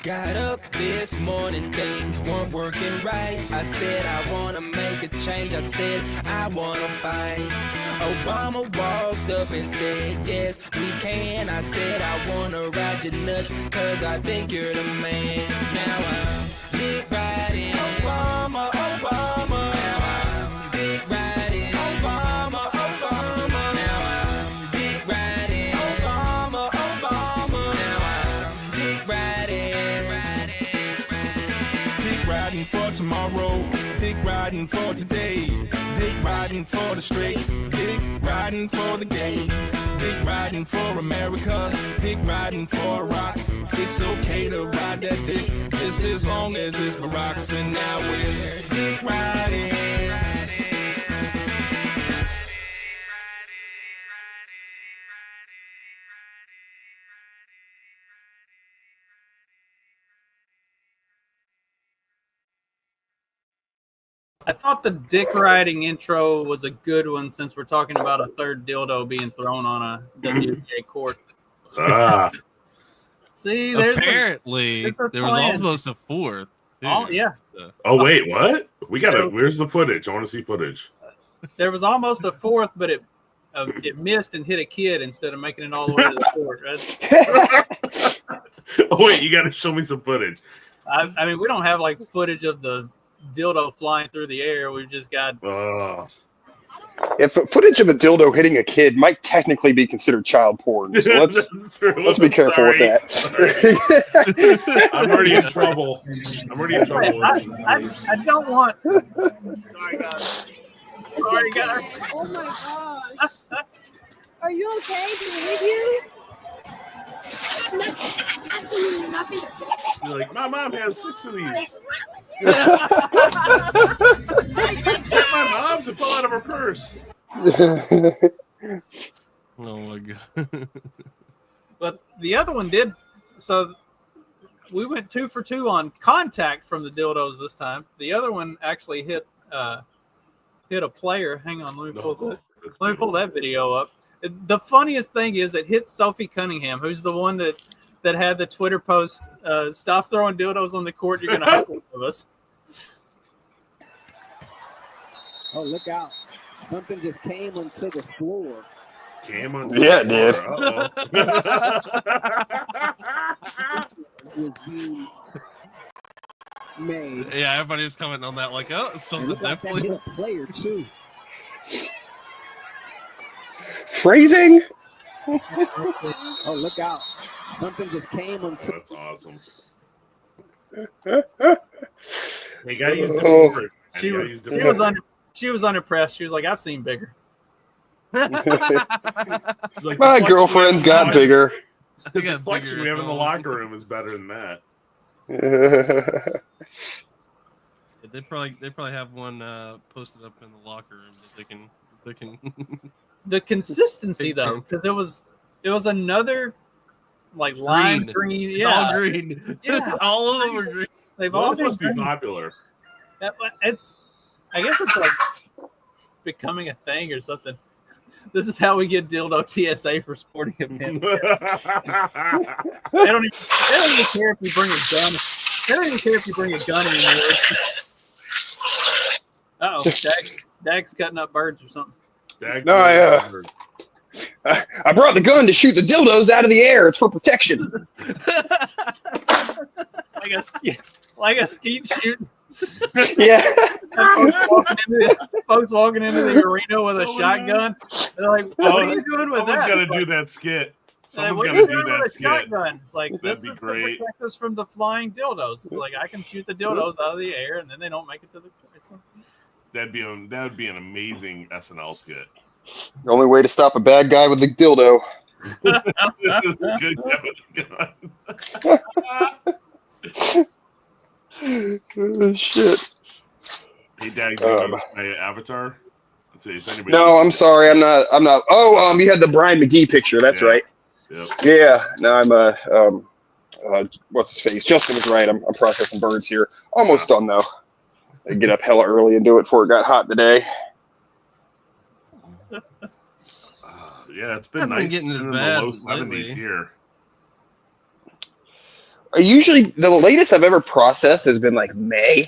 Got up this morning, things weren't working right. I said I wanna make a change, I said I wanna fight. Obama walked up and said, yes, we can. I said I wanna ride your nuts, cause I think you're the man. Now I'm dick riding Obama, Obama. Now I'm dick riding Obama, Obama. Now I'm dick riding Obama, Obama. Now I'm dick riding. Dick riding for tomorrow, dick riding for today, dick riding for the straight, dick riding for the gay, dick riding for America, dick riding for rock. It's okay to ride that dick, just as long as it's Barack's, and now we're dick riding. I thought the dick riding intro was a good one since we're talking about a third dildo being thrown on a WNBA court. See, apparently there was plan. almost a fourth. Oh yeah. Oh wait, what? We gotta. Where's the footage? I want to see footage. There was almost a fourth, but it missed and hit a kid instead of making it all the way to the court. Right? Oh wait, you gotta show me some footage. I mean, we don't have like footage of the dildo flying through the air. We've just got. If footage of a dildo hitting a kid might technically be considered child porn, so let's be careful with that. I'm already in trouble. I don't want. Sorry, guys. Sorry, guys. Oh my gosh. Are you okay? Did we hit you? Absolutely nothing. You're like, my mom has 6 of these. My mom's to pull out of her purse. Oh my god. But the other one did. So we went 2 for 2 on contact from the dildos this time. The other one actually hit a player. Hang on, let me pull that video up. The funniest thing is it hit Sophie Cunningham, who's the one that had the Twitter post, stop throwing dildos on the court, you're going to hurt one of us. Oh, look out. Something just came onto the floor. Came on. Yeah, it did. Made. Yeah, everybody was commenting on that like, oh, something definitely. Like that hit a player too. Phrasing? Oh, look out. Something just came onto. That's awesome. Hey, gotta use different words. She was unimpressed. She was like, I've seen bigger. Like, my girlfriend's got bigger. The reflection we have in the locker room is better than that. They probably have one posted up in the locker room that they can. The consistency though, because it was another like lime green. It's all green. Yeah, all of them are green. They've all must be green. popular. I guess it's like becoming a thing or something. This is how we get dildo TSA for sporting events. They don't even care if you bring a gun. They don't even care if you bring a gun anymore. Uh-oh, Dag's cutting up birds or something. No, I brought the gun to shoot the dildos out of the air. It's for protection. like a skeet shooting. Yeah. Folks walking into the arena with a shotgun. They're like, what are you doing with that? Someone's got to do that skit. Someone's got to do that skit. Shotgun? It's like, this is great. to protect us from the flying dildos. It's like, I can shoot the dildos out of the air and then they don't make it to the... That would be an amazing SNL skit. The only way to stop a bad guy with a dildo. Good guy with a gun. Shit. Hey, Dad, do you notice my avatar? Let's see if anybody. No, I'm sorry. I'm not. Oh, you had the Brian McGee picture. That's right. Yep. Yeah. No, I'm what's his face? Justin was right. I'm processing birds here. Almost done though. I get up hella early and do it before it got hot today. Yeah, it's been nice. Getting in the low 70s here. Usually the latest I've ever processed has been like May,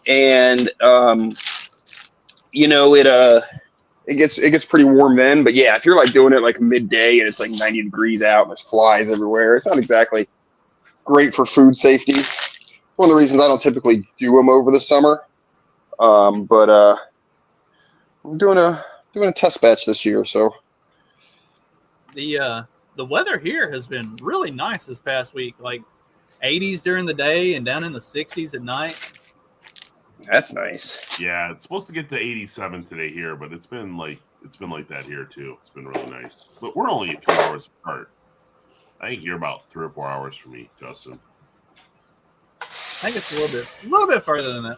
and it gets pretty warm then. But yeah, if you're like doing it like midday and it's like 90 degrees out and there's flies everywhere, it's not exactly great for food safety. One of the reasons I don't typically do them over the summer. But I'm doing a test batch this year, so The weather here has been really nice this past week, like 80s during the day and down in the 60s at night. that's nice. Yeah, it's supposed to get to 87 today here, but it's been like that here too. It's been really nice. But we're only a few hours apart. I think you're about 3 or 4 hours from me, Justin. I think it's a little bit further than that.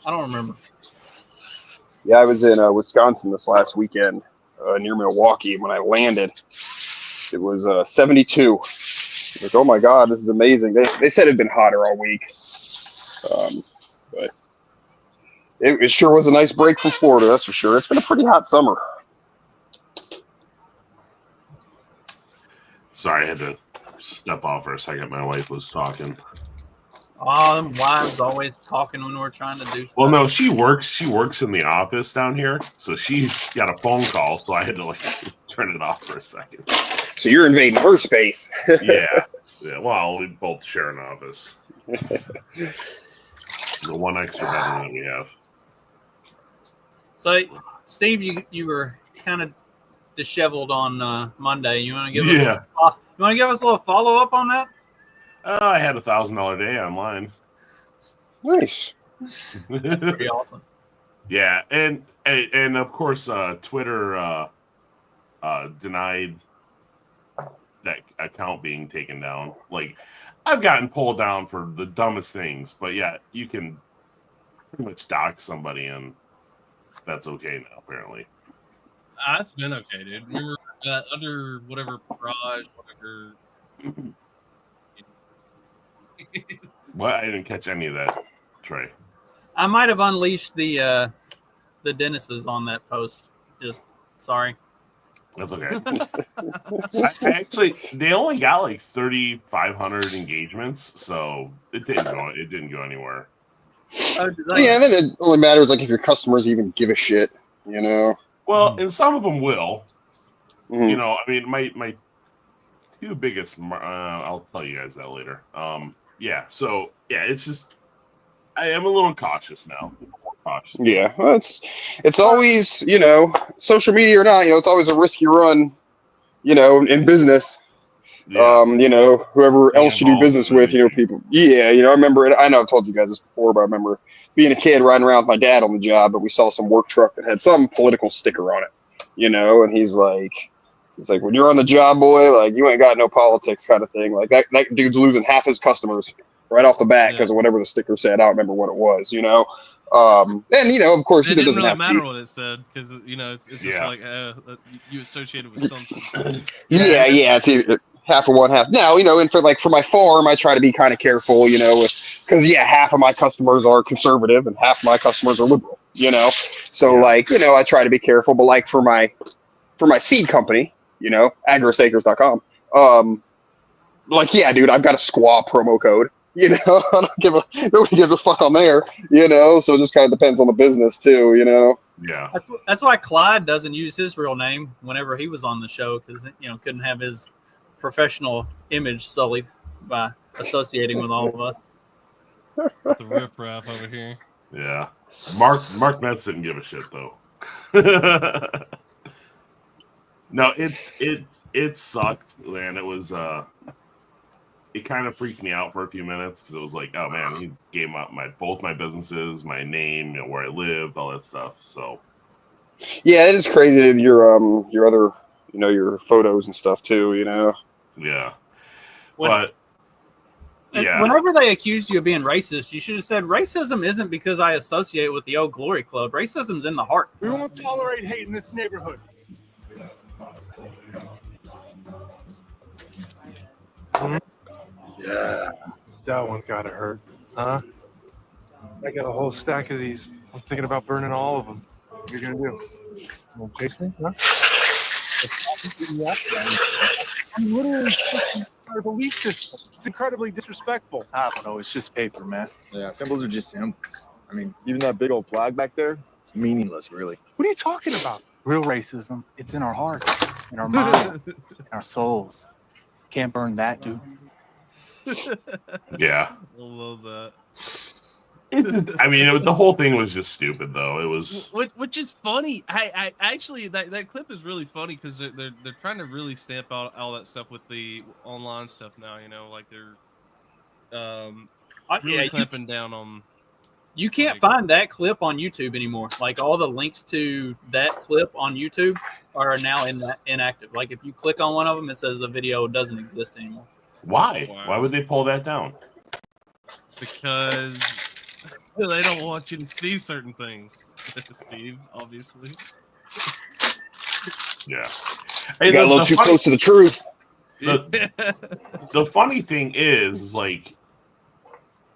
I don't remember. Yeah, I was in Wisconsin this last weekend near Milwaukee. When I landed, it was 72. Like, oh my God, this is amazing. They said it'd been hotter all week, but it sure was a nice break from Florida. That's for sure. It's been a pretty hot summer. Sorry, I had to step off for a second. My wife was talking. Oh, them wives always talking when we're trying to do stuff. Well, no, she works in the office down here, so she's got a phone call, so I had to like turn it off for a second. So you're invading her space. Yeah. Well, we both share an office. The one extra bedroom that we have. So, Steve, you were kind of disheveled on Monday. You want to give us a little follow up on that? I had $1,000 day online. Nice. Pretty awesome. Yeah, and of course, Twitter denied that account being taken down. Like, I've gotten pulled down for the dumbest things, but yeah, you can pretty much dox somebody, and that's okay now, apparently. That's been okay, dude. We were under whatever garage, whatever. What? I didn't catch any of that, Trey. I might have unleashed the Dennises on that post. Just sorry. That's okay. Actually, they only got like 3,500 engagements, so it didn't go anywhere. Yeah, and then it only matters like if your customers even give a shit, you know. Well, and some of them will. Mhm. You know, I mean, my two biggest. I'll tell you guys that later. Yeah. So yeah, it's just I am a little cautious now. More cautious. Yeah, well, it's always, you know, social media or not, you know, it's always a risky run, you know, in business. Yeah. You know, whoever else you do involved business in with, you know, anything. people. Yeah, you know, I remember it. I know I've told you guys this before, but I remember being a kid riding around with my dad on the job, but we saw some work truck that had some political sticker on it, you know, and he's like, when you're on the job, boy, like you ain't got no politics kind of thing. Like that dude's losing half his customers right off the bat because of whatever the sticker said. I don't remember what it was, you know. And you know, of course, It it didn't doesn't really have matter to what it said because you know it's just Yeah. like you associate it with something. be. Yeah, it's either half or one half. Now, you know, and for my farm, I try to be kind of careful, you know, because half of my customers are conservative and half of my customers are liberal, you know. So like, you know, I try to be careful, but like for my seed company, you know, agrosacres.com, like, yeah, dude, I've got a squaw promo code, you know. Nobody gives a fuck on there, you know. So it just kind of depends on the business too, you know. Yeah. That's why Clyde doesn't use his real name whenever he was on the show, because you know couldn't have his professional image sullied by associating with all of us. The riffraff over here. Yeah. Mark Metz didn't give a shit though. No, it sucked, man. It was it kind of freaked me out for a few minutes because it was like, oh man, he gave up both my businesses, my name, you know, where I lived, all that stuff. So Yeah, it is crazy. Your other, you know, your photos and stuff too, you know. yeah. When- Yeah. Whenever they accused you of being racist, you should have said racism isn't because I associate with the Old Glory Club. Racism's in the heart. We won't tolerate hate in this neighborhood. Yeah. That one's gotta hurt. Huh? I got a whole stack of these. I'm thinking about burning all of them. What are you gonna do? You wanna chase me? Huh? I'm literally our belief system. It's incredibly disrespectful. I don't know. It's just paper, man. Yeah, symbols are just symbols. I mean, even that big old flag back there, it's meaningless, really. What are you talking about? Real racism, it's in our hearts, in our minds, in our souls. Can't burn that, dude. Yeah. I love that. I mean, the whole thing was just stupid, though. It was, which is funny. I actually that clip is really funny because they're trying to really stamp out all that stuff with the online stuff now. You know, like they're really clamping down on. You can't find that clip on YouTube anymore. Like all the links to that clip on YouTube are now inactive. Like if you click on one of them, it says the video doesn't exist anymore. why? Wow. Why would they pull that down? Because they don't want you to see certain things, Steve, obviously. Yeah. You got a little too close to the truth. The funny thing is like,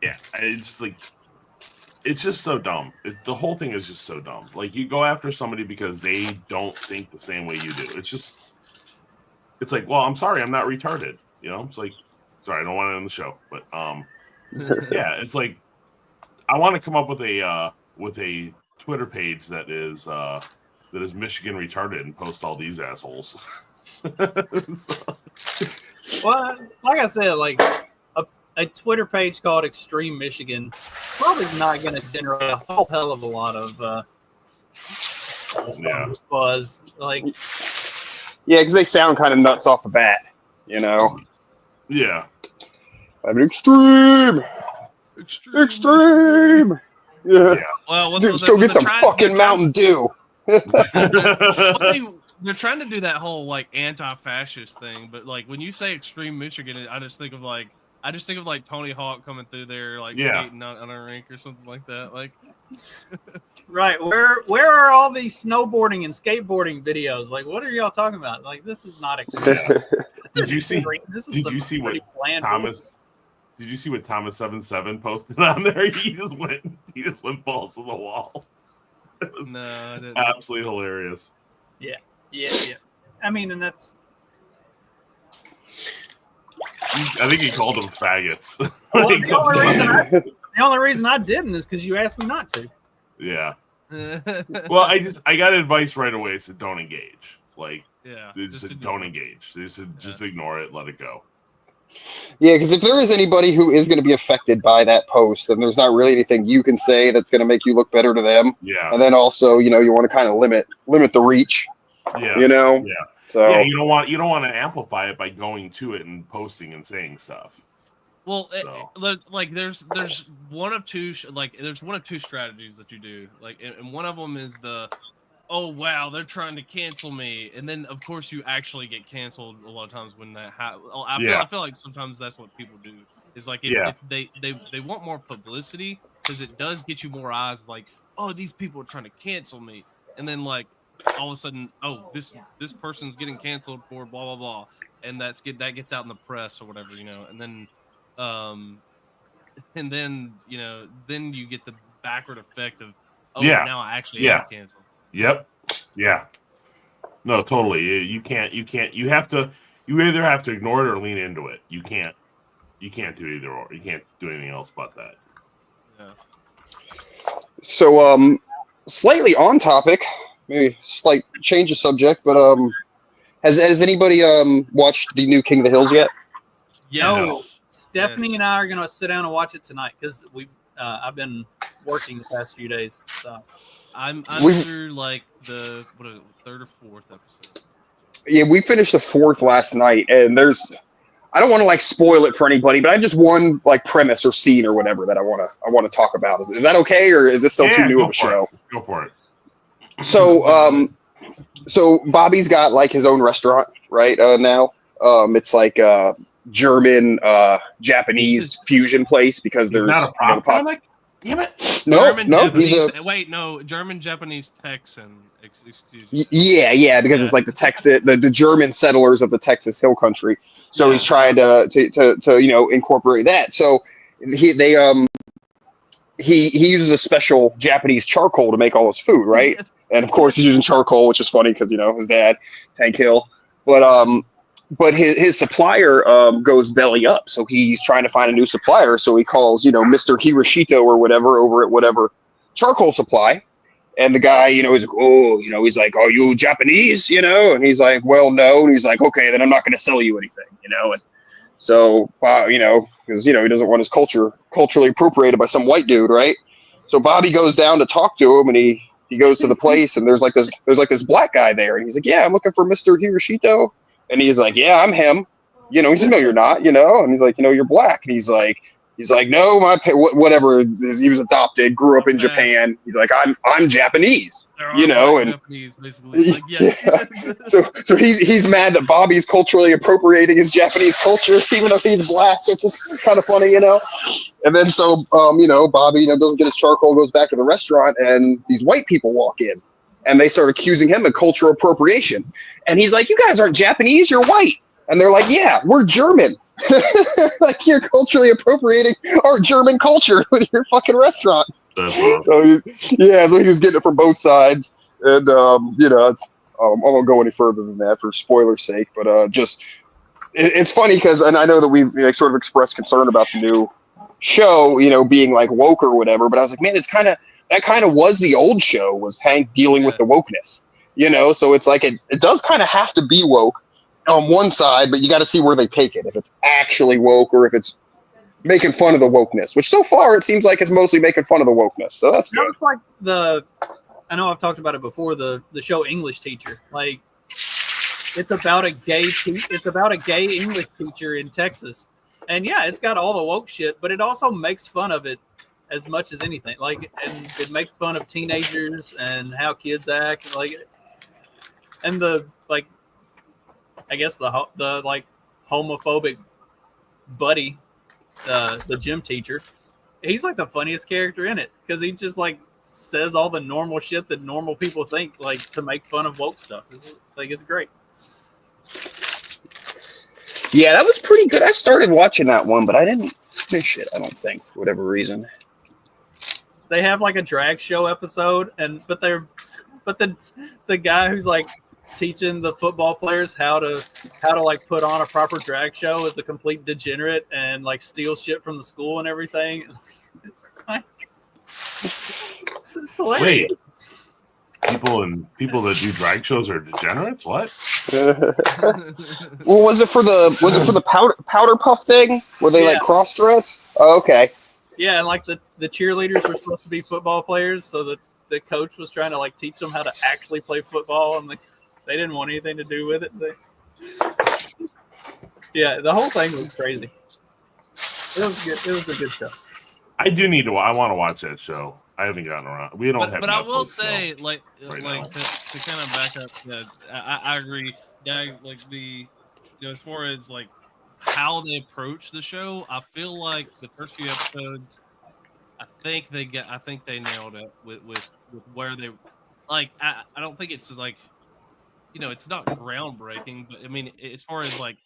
yeah, it's just so dumb. The whole thing is just so dumb. Like, you go after somebody because they don't think the same way you do. It's like, well, I'm sorry, I'm not retarded. You know, it's like, sorry, I don't want it on the show, but yeah, it's like, I want to come up with a Twitter page that is Michigan retarded and post all these assholes. Well, like I said, like a Twitter page called Extreme Michigan probably not going to generate a whole hell of a lot of buzz. Like, yeah, because they sound kind of nuts off the bat, you know. Yeah. I'm extreme. Extreme. Yeah. Well, let's go get some fucking Mountain Dew. They're trying to do that whole like anti-fascist thing, but like when you say Extreme Michigan, I just think of like Tony Hawk coming through there, like skating on a rink or something like that. Like, right? Where are all these snowboarding and skateboarding videos? Like, what are y'all talking about? Like, this is not extreme. Did you see what Thomas? Did you see what Thomas77 posted on there? He just went balls to the wall. It was absolutely hilarious. Yeah. I mean, and that's. I think he called them faggots. Well, the only reason I didn't is because you asked me not to. Yeah. Well, I got advice right away. It said don't engage. Like, they just said don't engage. They said just ignore it, let it go. Yeah, because if there is anybody who is going to be affected by that post, then there's not really anything you can say that's going to make you look better to them. Yeah. And then also, you know, you want to kind of limit the reach. Yeah. You know. Yeah. So yeah, you don't want to amplify it by going to it and posting and saying stuff. Well, like there's one of two strategies that you do. Like, and one of them is oh wow, they're trying to cancel me, and then of course you actually get canceled a lot of times when that happens. I feel like sometimes that's what people do. Is like if they want more publicity because it does get you more eyes. Like, oh, these people are trying to cancel me, and then like all of a sudden, oh, this person's getting canceled for blah blah blah, and that gets out in the press or whatever, you know, and then you know, then you get the backward effect of now I actually am canceled. Yep. Yeah. No, totally. You either have to ignore it or lean into it. You can't do either or. You can't do anything else but that. Yeah. So slightly on topic, maybe slight change of subject, but has anybody watched the new King of the Hills yet? Yeah. No. Stephanie and I are gonna sit down and watch it tonight because I've been working the past few days. So I'm through like the third or fourth episode. Yeah, we finished the fourth last night, and I don't want to like spoil it for anybody, but I have just one like premise or scene or whatever that I want to talk about. Is that okay, or is this still too new of a show? Go for it. So Bobby's got like his own restaurant right now. It's like German Japanese fusion place because there's not a prop comic. Damn it! No, German Japanese Texan. Excuse me. Yeah, because it's like the German settlers of the Texas Hill Country. So he's trying to you know incorporate that. So he uses a special Japanese charcoal to make all his food, right? And of course he's using charcoal, which is funny because you know his dad, Tank Hill. But but his supplier goes belly up, so he's trying to find a new supplier. So he calls, Mr. Hiroshito or whatever over at whatever charcoal supply. And the guy, he's like, he's like, "Are you Japanese?" And he's like, "Well, no." And he's like, "Okay, then I'm not going to sell you anything." And so, because he doesn't want his culturally appropriated by some white dude, right? So Bobby goes down to talk to him, and he goes to the place, and there's like this black guy there, and he's like, "Yeah, I'm looking for Mr. Hiroshito," and he's like, "Yeah, I'm him." He said, "No, you're not," and he's like, "You're black," and he's like, "No, whatever." He was adopted, grew up in Japan. He's like, I'm Japanese, and Japanese, basically. Like, yeah. so he's mad that Bobby's culturally appropriating his Japanese culture, even though he's black, which is kind of funny, And then so Bobby doesn't get his charcoal, goes back to the restaurant, and these white people walk in, and they start accusing him of cultural appropriation, and he's like, "You guys aren't Japanese, you're white," and they're like, "Yeah, we're German." Like, you're culturally appropriating our German culture with your fucking restaurant. So he was getting it from both sides, and it's I won't go any further than that for spoiler's sake, but it's funny because, and I know that we've sort of expressed concern about the new show, being like woke or whatever, but I was like, man, that kind of was the old show, was Hank dealing with the wokeness, so it's like it does kind of have to be woke on one side, but you got to see where they take it, if it's actually woke or if it's making fun of the wokeness, which so far it seems like it's mostly making fun of the wokeness, so that's good. It's like I know I've talked about it before, the show English Teacher. Like, it's about a gay English teacher in Texas, and yeah, it's got all the woke shit, but it also makes fun of it as much as anything. Like, and it makes fun of teenagers and how kids act, like, and I guess the homophobic buddy, the gym teacher, he's like the funniest character in it, because he just like says all the normal shit that normal people think, like, to make fun of woke stuff. It's great. Yeah, that was pretty good. I started watching that one, but I didn't finish it, I don't think, for whatever reason. They have like a drag show episode, but the guy who's like teaching the football players how to like put on a proper drag show is a complete degenerate and like steals shit from the school and everything. It's hilarious. Wait, people that do drag shows are degenerates? What? Well, was it for the powder puff thing where they like cross dress? Oh, okay. Yeah, and like the cheerleaders were supposed to be football players, so that the coach was trying to like teach them how to actually play football, and like they didn't want anything to do with it. Yeah, the whole thing was crazy. It was good. It was a good show. I want to watch that show. I haven't gotten around. We don't have. But Netflix, I will say, so, like right to kind of back up, I agree. Yeah, like as far as like how they approach the show, I feel like the first few episodes, I think they nailed it with where they, like, I don't think it's like, it's not groundbreaking, but I mean, as far as like,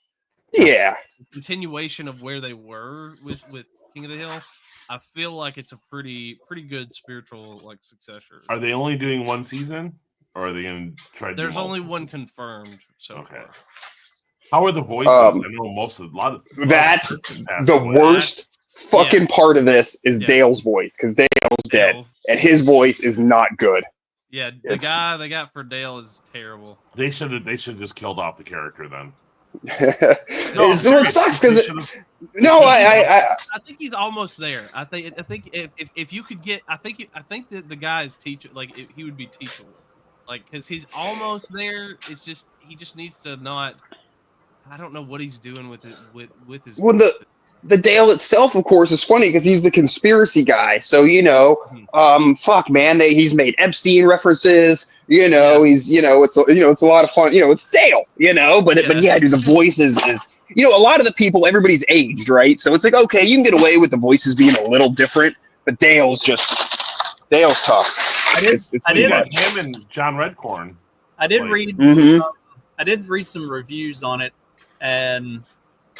continuation of where they were with King of the Hill, I feel like it's a pretty good spiritual like successor. Are they only doing one season, or are they going to try to? There's only one confirmed. So okay. Far. How are the voices? I know that's the worst fucking part of this is Dale's voice, because Dale's dead and his voice is not good. Yeah, the guy they got for Dale is terrible. They should just killed off the character then. It sucks because I think he's almost there. I think if you could get, I think that the guy is he would be teachable, like, because he's almost there. It's just he just needs to not. I don't know what he's doing with it with his. Well, the Dale itself, of course, is funny because he's the conspiracy guy. So fuck, man, he's made Epstein references. He's it's a lot of fun. It's Dale. But yeah, dude, the voice is a lot of the people, everybody's aged, right? So it's like, okay, you can get away with the voices being a little different, but Dale's tough. I did like him and John Redcorn. I did read. I did read some reviews on it, and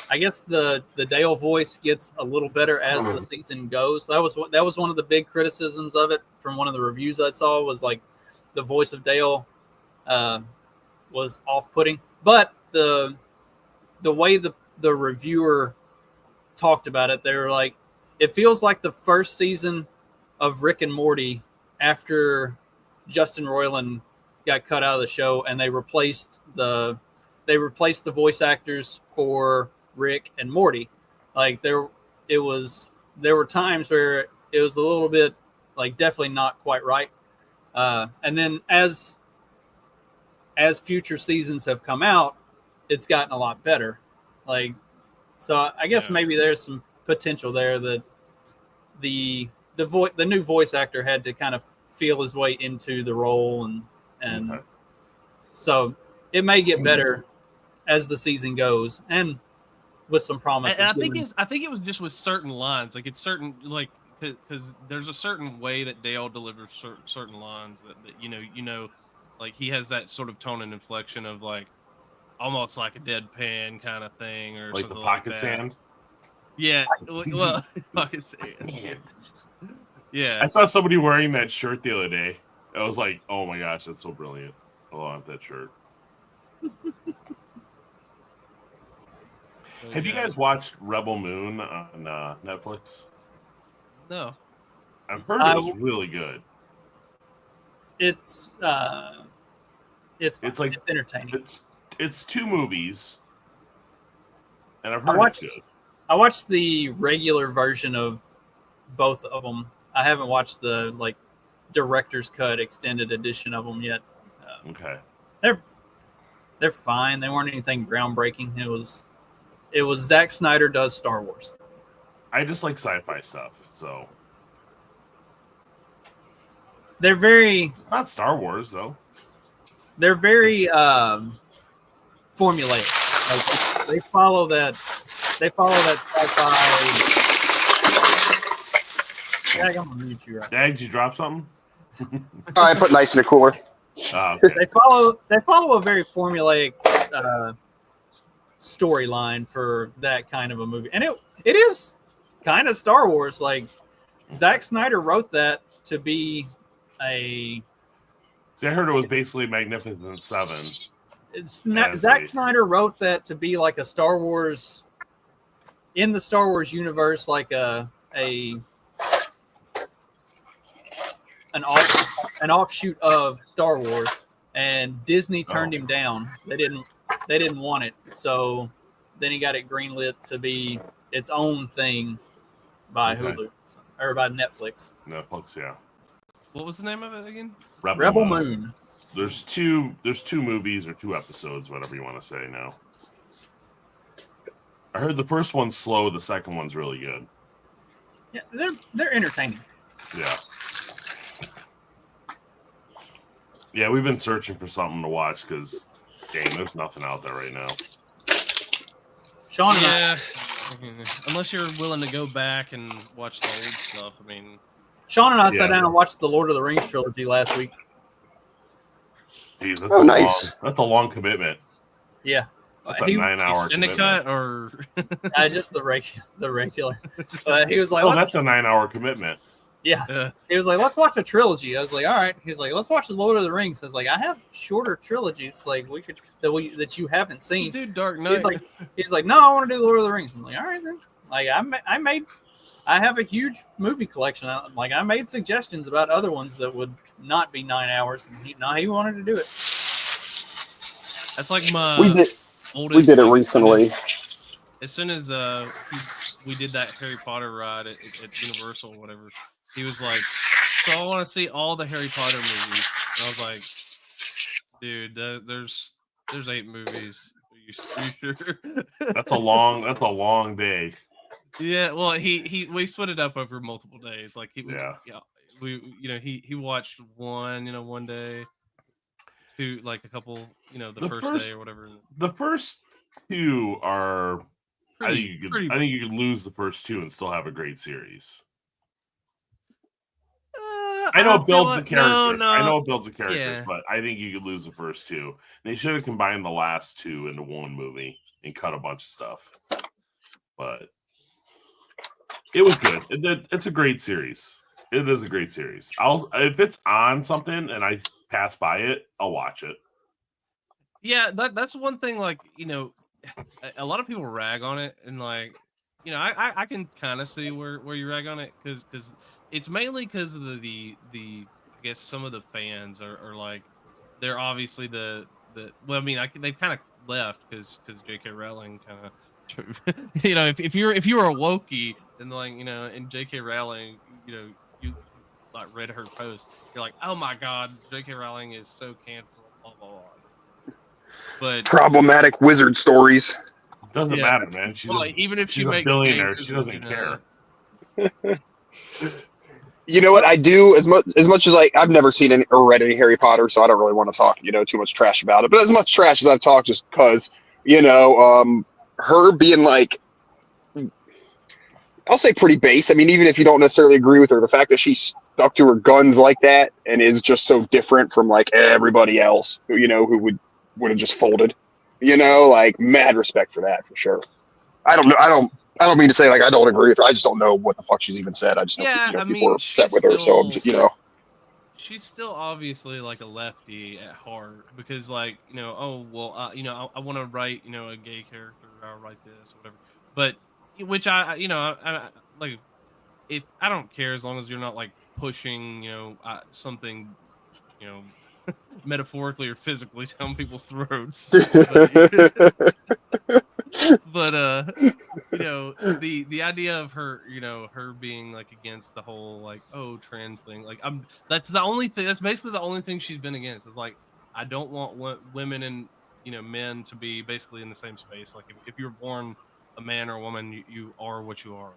I guess the Dale voice gets a little better as the season goes. That was one of the big criticisms of it from one of the reviews I saw, was like the voice of Dale was off-putting. But the the way the reviewer talked about it, they were like, it feels like the first season of Rick and Morty after Justin Roiland got cut out of the show, and they replaced the voice actors for Rick and Morty. Like there were times where it was a little bit like definitely not quite right. And then as future seasons have come out, it's gotten a lot better. Like, so I guess maybe there's some potential there that the new voice actor had to kind of feel his way into the role, and so it may get better as the season goes, and with some promise. And I think it was just with certain lines, like it's certain, like because there's a certain way that Dale delivers certain lines that you know, like he has that sort of tone and inflection of like almost like a deadpan kind of thing, or like something the pocket like that. sand. Yeah, well, pocket sand. Yeah, I saw somebody wearing that shirt the other day. I was like, "Oh my gosh, that's so brilliant! I want that shirt." Have you guys watched Rebel Moon on Netflix? No, I've heard it was really good. It's like it's entertaining. It's 2 movies, and I've heard it's good. I watched the regular version of both of them. I haven't watched the like director's cut extended edition of them yet. Okay, they're fine. They weren't anything groundbreaking. It was Zack Snyder does Star Wars. I just like sci-fi stuff, so they're very. It's not Star Wars though. They're very formulaic. Like they follow that sci-fi. Dag, I'm gonna mute you right. Dag, did you drop something? I put nice in a cooler. Okay. They follow a very formulaic storyline for that kind of a movie, and it is kind of Star Wars. Like Zack Snyder wrote that to be a. See, I heard it was basically Magnificent Seven. Zack Snyder wrote that to be like a Star Wars in the Star Wars universe, like an offshoot of Star Wars, and Disney turned him down. They didn't want it, so then he got it greenlit to be its own thing by Hulu or by Netflix. Netflix, yeah. What was the name of it again? Rebel Moon. There's two movies or 2 episodes, whatever you want to say now. I heard the first one's slow, the second one's really good. Yeah, they're entertaining. Yeah. Yeah, we've been searching for something to watch because, dang, there's nothing out there right now. Sean, unless you're willing to go back and watch the old stuff, I mean. Sean and I sat down and watched the Lord of the Rings trilogy last week. Jeez, that's nice. That's a long commitment. Yeah. That's a 9-hour extended commitment. cut or just the regular. He was like, that's a 9-hour commitment. Yeah. He was like, let's watch a trilogy. I was like, all right. He was like, let's watch the Lord of the Rings. I was like, I have shorter trilogies like that you haven't seen. Dude, Dark Knight. He's like, no, I want to do the Lord of the Rings. I'm like, all right then. Like I have a huge movie collection. I made suggestions about other ones that would not be 9 hours, and he wanted to do it. That's like my we did it recently. As soon as we did that Harry Potter ride at Universal or whatever, he was like, so I want to see all the Harry Potter movies. And I was like, dude, there's 8 movies. Are you sure? That's a long day. Yeah, well, we split it up over multiple days. Like he watched one day, 2 like a couple, the first day or whatever. The first 2 are. I think you could lose the first 2 and still have a great series. I know it builds the characters. No. I know it builds the characters, Yeah. but I think you could lose the first 2. They should have combined the last 2 into one movie and cut a bunch of stuff. But it was good. It's a great series. It is a great series. If it's on something and I pass by it, I'll watch it. Yeah, that's one thing. Like a lot of people rag on it, and like, I can kind of see where you rag on it because it's mainly because of the I guess some of the fans are like, they're obviously the well, I mean, they've kind of left because J.K. Rowling kind of, if you were a Wokey and like, and J.K. Rowling, you like read her post, you're like, oh my god, J.K. Rowling is so canceled, blah blah blah. But problematic wizard stories. Doesn't matter, man. She's even if she's she a makes billionaire. games, She doesn't care. You know what I do as much as I've never seen any or read any Harry Potter, so I don't really want to talk too much trash about it. But as much trash as I've talked, just because her being like, I'll say pretty base. I mean, even if you don't necessarily agree with her, the fact that she stuck to her guns like that and is just so different from like everybody else, who would have just folded, like mad respect for that for sure. I don't know. I don't mean to say like I don't agree with her. I just don't know what the fuck she's even said. I just know people are upset with her. So she's still obviously like a lefty at heart because like I want to write a gay character. I'll write this whatever. But which I like, if I don't care as long as you're not like pushing something metaphorically or physically down people's throats. But the idea of her her being like against the whole like trans thing, like that's the only thing, that's basically the only thing she's been against, is like, I don't want women and men to be basically in the same space. Like if you're born a man or a woman, you are what you are.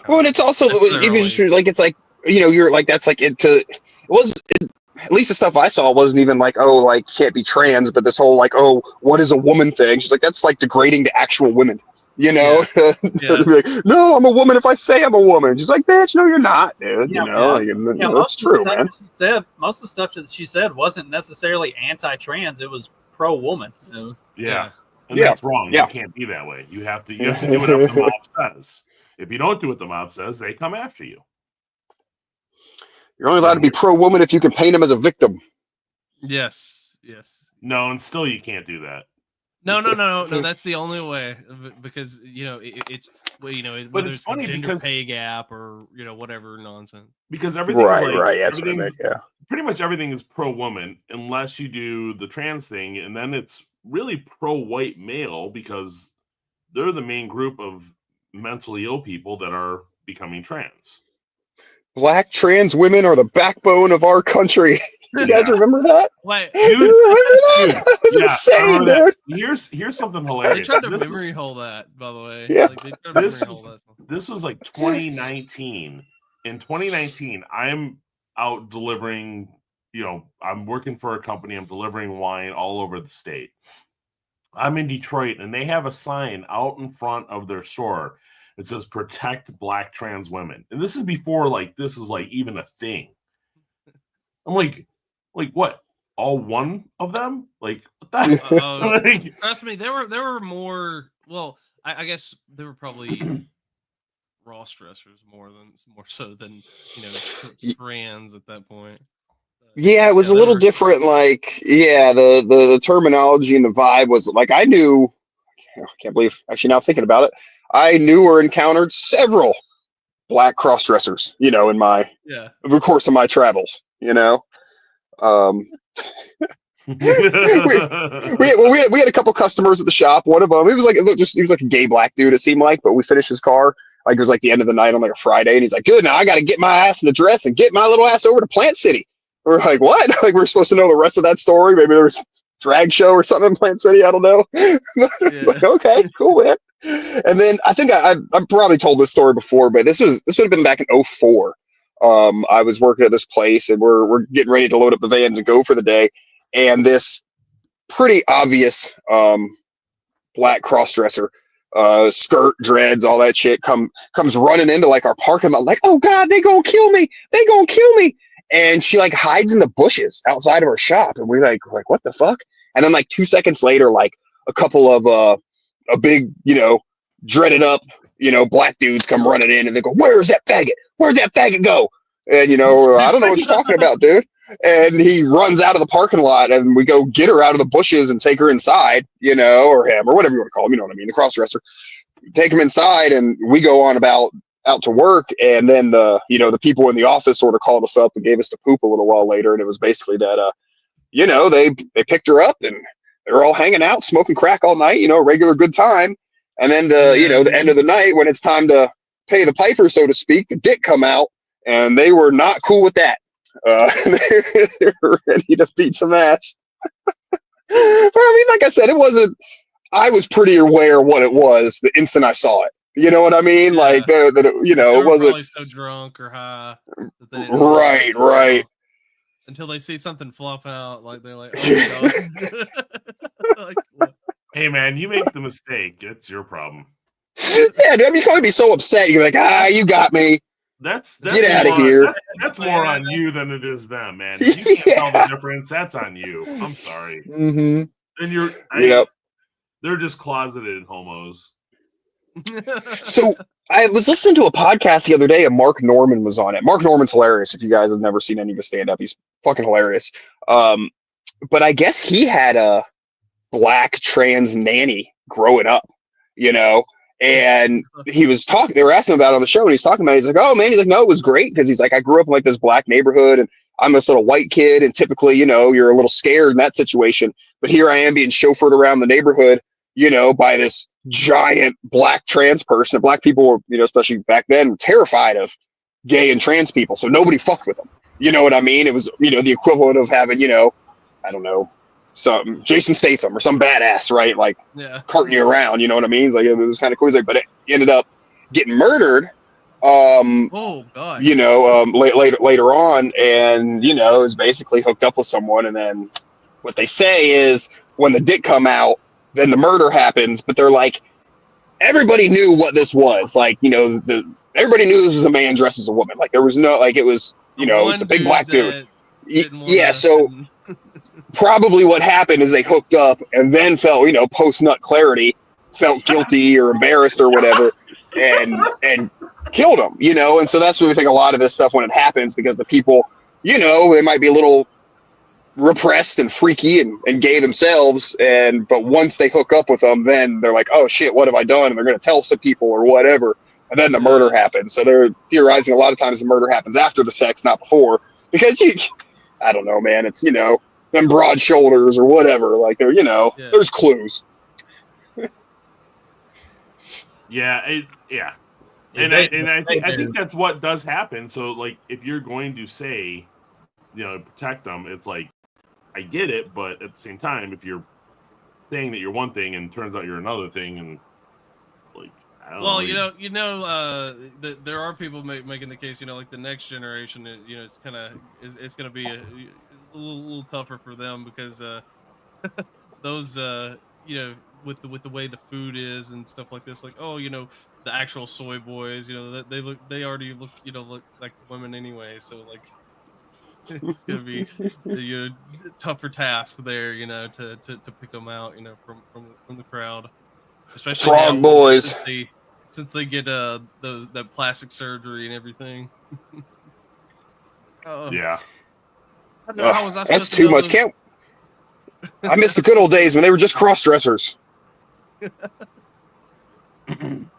Well, and it's also even just like, it's like you're like, that's like at least the stuff I saw wasn't even like, can't be trans, but this whole like, what is a woman thing? She's like, that's like degrading to actual women, Yeah. Like, no, I'm a woman if I say I'm a woman. She's like, bitch, no, you're not, dude. It's true, man. Most of the stuff that she said wasn't necessarily anti-trans. It was pro-woman. Yeah. And that's wrong. Yeah. You can't be that way. You have to do whatever the mob says. If you don't do what the mob says, they come after you. You're only allowed to be pro-woman if you can paint him as a victim. Yes. No, and still you can't do that. No. That's the only way, because it's whether it's funny the gender pay gap or whatever nonsense. Because everything's right. That's what I meant. Yeah. Pretty much everything is pro-woman unless you do the trans thing, and then it's really pro-white male because they're the main group of mentally ill people that are becoming trans. Black trans women are the backbone of our country. You guys remember that? Wait, dude, remember that? That was insane, dude. Here's something hilarious. They tried to memory hole that, by the way. Yeah. This was like 2019. In 2019, I'm out delivering. I'm working for a company. I'm delivering wine all over the state. I'm in Detroit, and they have a sign out in front of their store. It says "Protect Black Trans Women," and this is before like this is like even a thing. I'm like what? All one of them? Like what the? Trust me, there were more. Well, I guess there were probably cross dressers more so than trans at that point. Yeah, it was a little different. Like, the terminology and the vibe was like, I knew. I can't believe, actually, now thinking about it, I knew or encountered several black cross dressers. In the course of my travels. We had a couple customers at the shop. One of them, he was like a gay black dude, it seemed like, but we finished his car. Like, it was like the end of the night on like a Friday, and he's like, good, now I got to get my ass in the dress and get my little ass over to Plant City. We're like, what? Like, we're supposed to know the rest of that story. Maybe there was a drag show or something in Plant City. I don't know. Like, okay, cool, man. And then I think I probably told this story before, but this would have been back in 2004. I was working at this place, and we're getting ready to load up the vans and go for the day. And this pretty obvious black cross-dresser, skirt, dreads, all that shit, comes running into like our parking lot, like, oh God, they gonna kill me. And she like hides in the bushes outside of our shop, and we're like, what the fuck? And then like 2 seconds later, like a couple of a big, dreaded up, black dudes come running in, and they go, "Where's that faggot? Where'd that faggot go?" And I don't know what you're talking about, dude. And he runs out of the parking lot, and we go get her out of the bushes and take her inside, you know, or him, or whatever you want to call him, you know what I mean, the cross-dresser. Take him inside, and we go on out to work, and then the people in the office sort of called us up and gave us the poop a little while later, and it was basically that, they picked her up, and they were all hanging out, smoking crack all night, regular good time. And then the end of the night, when it's time to pay the piper, so to speak, the dick come out, and they were not cool with that. They were ready to beat some ass. But I mean, like I said, I was pretty aware what it was the instant I saw it. You know what I mean? Yeah. Like it wasn't probably so drunk or high. That they didn't right. Until they see something flop out, like they're like, "Oh no!" Like, what? Hey man, you make the mistake. It's your problem. Yeah, dude, I mean, you can't be so upset. You're like, you got me. That's Get out of here. That's more on you than it is them, man. If you can't tell the difference, that's on you. I'm sorry. Mm-hmm. And they're just closeted homos. So I was listening to a podcast the other day, and Mark Norman was on it. Mark Norman's hilarious. If you guys have never seen any of his stand-up, he's fucking hilarious. But I guess he had a black trans nanny growing up, and he was talking, they were asking about it on the show, and he's talking about it. He's like, oh man, he's like, no, it was great, because he's like, I grew up in like this black neighborhood, and I'm this little white kid, and typically, you're a little scared in that situation, but here I am being chauffeured around the neighborhood, by this giant black trans person. And black people were, especially back then, terrified of gay and trans people, so nobody fucked with them. You know what I mean? It was, the equivalent of having, I don't know, some Jason Statham or some badass, right? Like carting you around, you know what I mean? It's like, it was kind of cool. He's like, but it ended up getting murdered. Oh God. Later on, and is basically hooked up with someone, and then what they say is when the dick come out, then the murder happens. But they're like, everybody knew what this was. Like, everybody knew this was a man dressed as a woman. Like there was no, like it was, it's a big black dude. Yeah, so probably what happened is they hooked up and then felt, post nut clarity, felt guilty or embarrassed or whatever, and killed him, and so that's what we think a lot of this stuff when it happens, because the people, they might be a little repressed and freaky and gay themselves, but once they hook up with them, then they're like, oh shit, what have I done? And they're going to tell some people or whatever, and then the murder happens. So they're theorizing a lot of times the murder happens after the sex, not before, because I don't know, man, it's, them broad shoulders or whatever, like they're, there's clues. Yeah. And I think that's what does happen. So like, if you're going to say, protect them, it's like, I get it, but at the same time, if you're saying that you're one thing and turns out you're another thing, and like, I don't know. There are people making the case, like the next generation, it's kind of it's going to be a little tougher for them, because those with the way the food is and stuff like this, like, oh, the actual soy boys, they already look like women anyway, so like it's gonna be tougher task there, to pick them out, from the crowd, especially frog now, boys, since they get that plastic surgery and everything. Yeah. That's too much. I miss the good old days when they were just cross dressers. And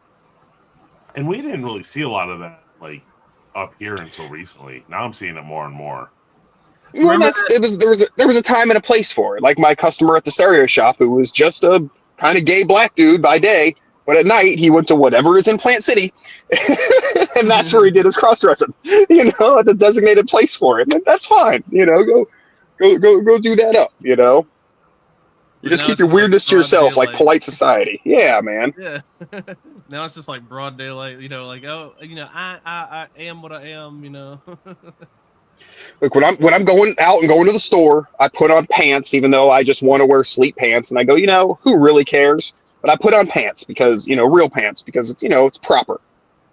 we didn't really see a lot of that, like, up here until recently. Now I'm seeing it more and more. Well, there was a time and a place for it. Like my customer at the stereo shop, who was just a kind of gay black dude by day, but at night he went to whatever is in Plant City, and that's where he did his cross dressing. At the designated place for it. And that's fine. Go do that up. You just keep your weirdness to yourself, like polite society. Yeah, man. Yeah. Now it's just like broad daylight, like, oh, I am what I am, Look, when I'm going out and going to the store, I put on pants, even though I just want to wear sleep pants, and I go, who really cares? But I put on pants because, real pants, because it's, it's proper.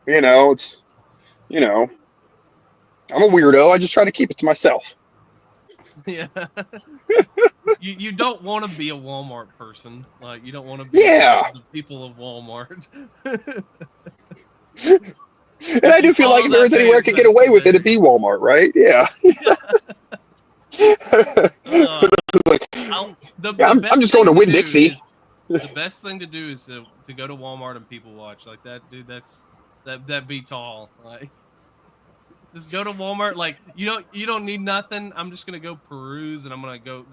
It's, I'm a weirdo. I just try to keep it to myself. Yeah. you don't want to be a Walmart person. Like, you don't want to be the people of Walmart. And I do feel like if there was anywhere I could get away with it, it'd be Walmart, right? Yeah. Like, I'm just going to Winn-Dixie. The best thing to do is to go to Walmart and people watch like that, dude. That beats all. Like, just go to Walmart. Like, you don't need nothing. I'm just gonna go peruse, and I'm gonna go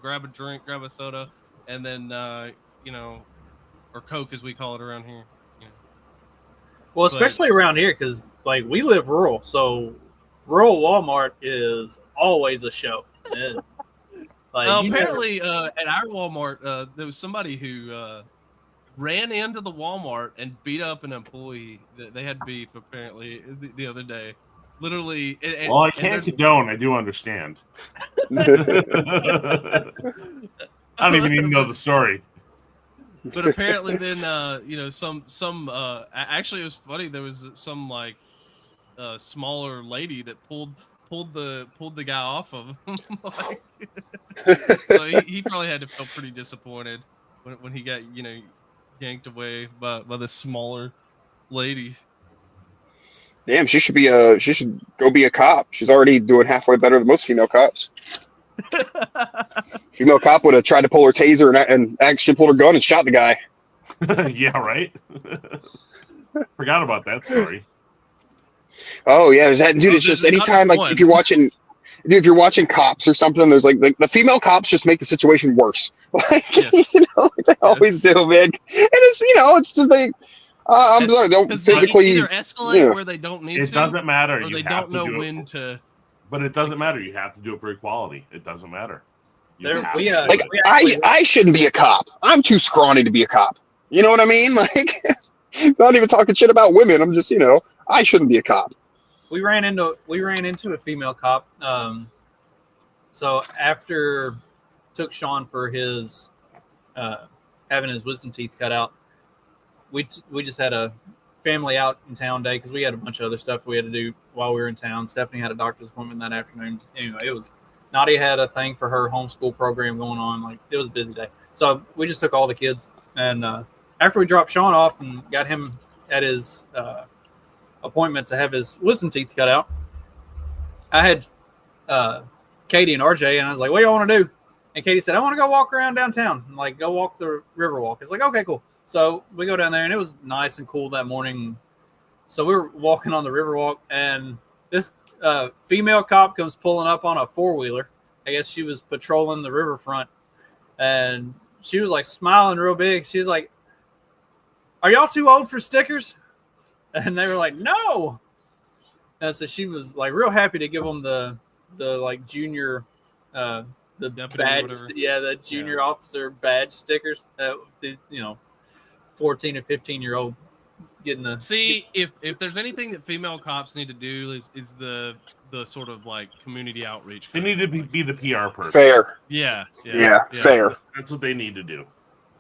grab a drink, grab a soda, and then or Coke as we call it around here. Well, especially around here, because like we live rural, so rural Walmart is always a show. And, like, apparently, at our Walmart, there was somebody who ran into the Walmart and beat up an employee. They had beef apparently the other day. Literally. Well, I can't condone. I do understand. I don't even know the story. But apparently, then actually, it was funny. There was some like smaller lady that pulled the guy off of him. Like, so he probably had to feel pretty disappointed when he got yanked away by the smaller lady. Damn, she should go be a cop. She's already doing halfway better than most female cops. Female cop would have tried to pull her taser and actually pulled her gun and shot the guy. Yeah, right. Forgot about that story. Oh yeah, dude. It's just anytime like if you're watching Cops or something, there's like the female cops just make the situation worse. Like they always do, man. And it's just like I'm sorry, don't physically either escalate where they don't need to. It doesn't matter. Or they don't know when to. But it doesn't matter. You have to do it for equality. It doesn't matter. I shouldn't be a cop. I'm too scrawny to be a cop. You know what I mean? Like, not even talking shit about women. I'm just, I shouldn't be a cop. We ran into a female cop. So after took Sean for his having his wisdom teeth cut out, we just had a family out in town day because we had a bunch of other stuff we had to do while we were in town. Stephanie had a doctor's appointment that afternoon. Anyway, Nadia had a thing for her homeschool program going on. Like, it was a busy day. So we just took all the kids. And after we dropped Sean off and got him at his appointment to have his wisdom teeth cut out, I had Katie and RJ, and I was like, what do y'all want to do? And Katie said, I want to go walk around downtown and like go walk the river walk. It's like, okay, cool. So we go down there, and it was nice and cool that morning. So we were walking on the river walk, and this female cop comes pulling up on a four-wheeler. I guess she was patrolling the riverfront, and she was like smiling real big. She was like, are y'all too old for stickers? And they were like, no. And so she was like real happy to give them the like junior the badge, the junior officer badge stickers. 14 and 15-year-old getting the if there's anything that female cops need to do is the sort of like community outreach. They need to be the PR person. Fair. Yeah, fair. That's what they need to do.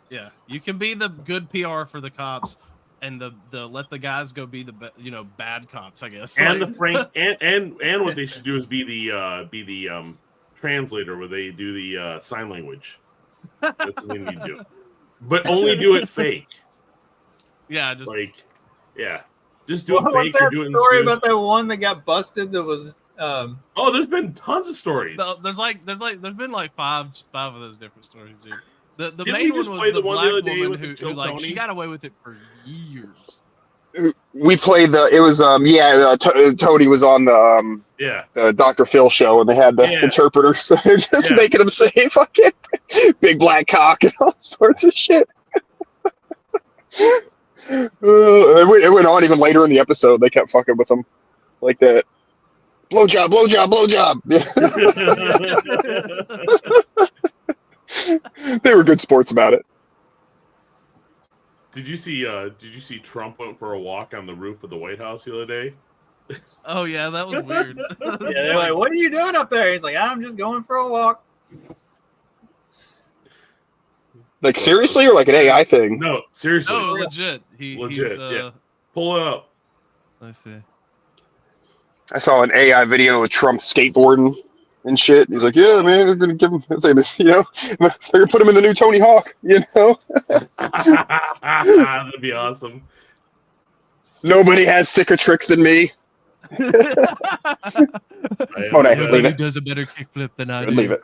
Yeah, you can be the good PR for the cops, and the let the guys go be the bad cops, I guess. And the frank and what they should do is be the translator where they do the sign language. That's what they need to do, but only do it fake. Yeah, just just do it fake. What's that story about that one that got busted? That was oh, there's been tons of stories. There's been like five of those different stories, dude. The Didn't main we just one play was the one black the other day woman with who like Tony? she got away with it for years. We played Tony was on the Dr. Phil show, and they had the interpreters, so they're just making him say fucking big black cock and all sorts of shit. It went on even later in the episode. They kept fucking with him like that. Blowjob, blowjob, blowjob. They were good sports about it. Did you see Trump went for a walk on the roof of the White House the other day? Oh yeah, that was weird. They're like, "What are you doing up there?" He's like, "I'm just going for a walk." Like seriously, or like an AI thing? No, seriously. No, legit. He's pull it up. Let's see. I saw an AI video of Trump skateboarding and shit. He's like, "Yeah, man, they're gonna give him, they're gonna put him in the new Tony Hawk." That'd be awesome. Nobody has sicker tricks than me. Monet, leave He it. does a better kickflip than I do. Leave it.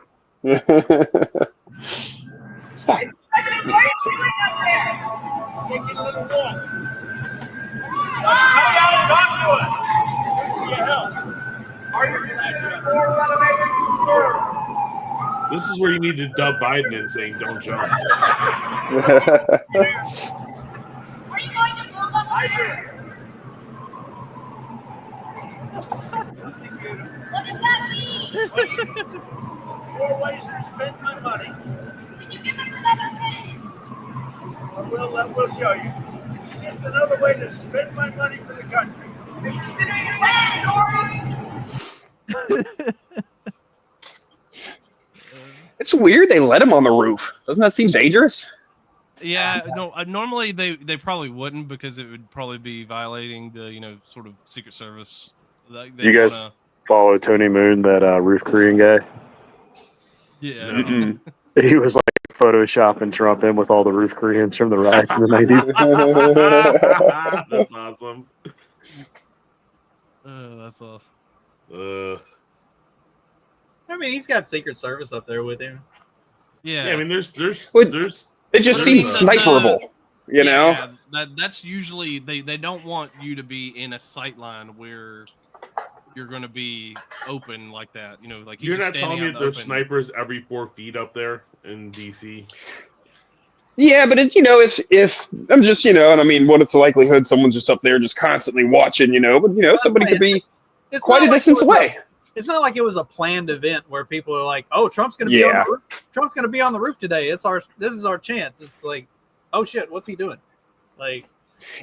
Stop. This is where you need to dub Biden in saying "Don't jump." Are you going to move up here? What does that mean? More ways to spend my money. Can you give us another minute? We'll show you. It's just another way to spend my money for the country. Are you considering your plan, Corey? It's weird they let him on the roof. Doesn't that seem dangerous? Yeah, no. Normally they probably wouldn't because it would probably be violating the sort of Secret Service. You guys follow Tony Moon, that roof Korean guy? Yeah. Mm-mm. He was like photoshopping Trump in with all the roof Koreans from the riots in the 90s. That's awesome. That's off. I mean, he's got Secret Service up there with him. Yeah. I mean, there's. It just seems sniperable, you know? Yeah, that's usually they don't want you to be in a sight line where you're going to be open like that. Like he's You're just not telling standing me out there's open. snipers every 4 feet up there in DC? Yeah, but if I'm just, and I mean, what is the likelihood someone's just up there just constantly watching, but, somebody could be It's quite a not like distance it was away. It's not like it was a planned event where people are like, "Oh, Trump's going to be on the roof. Trump's going to be on the roof today. This is our chance." It's like, "Oh shit, what's he doing?" Like,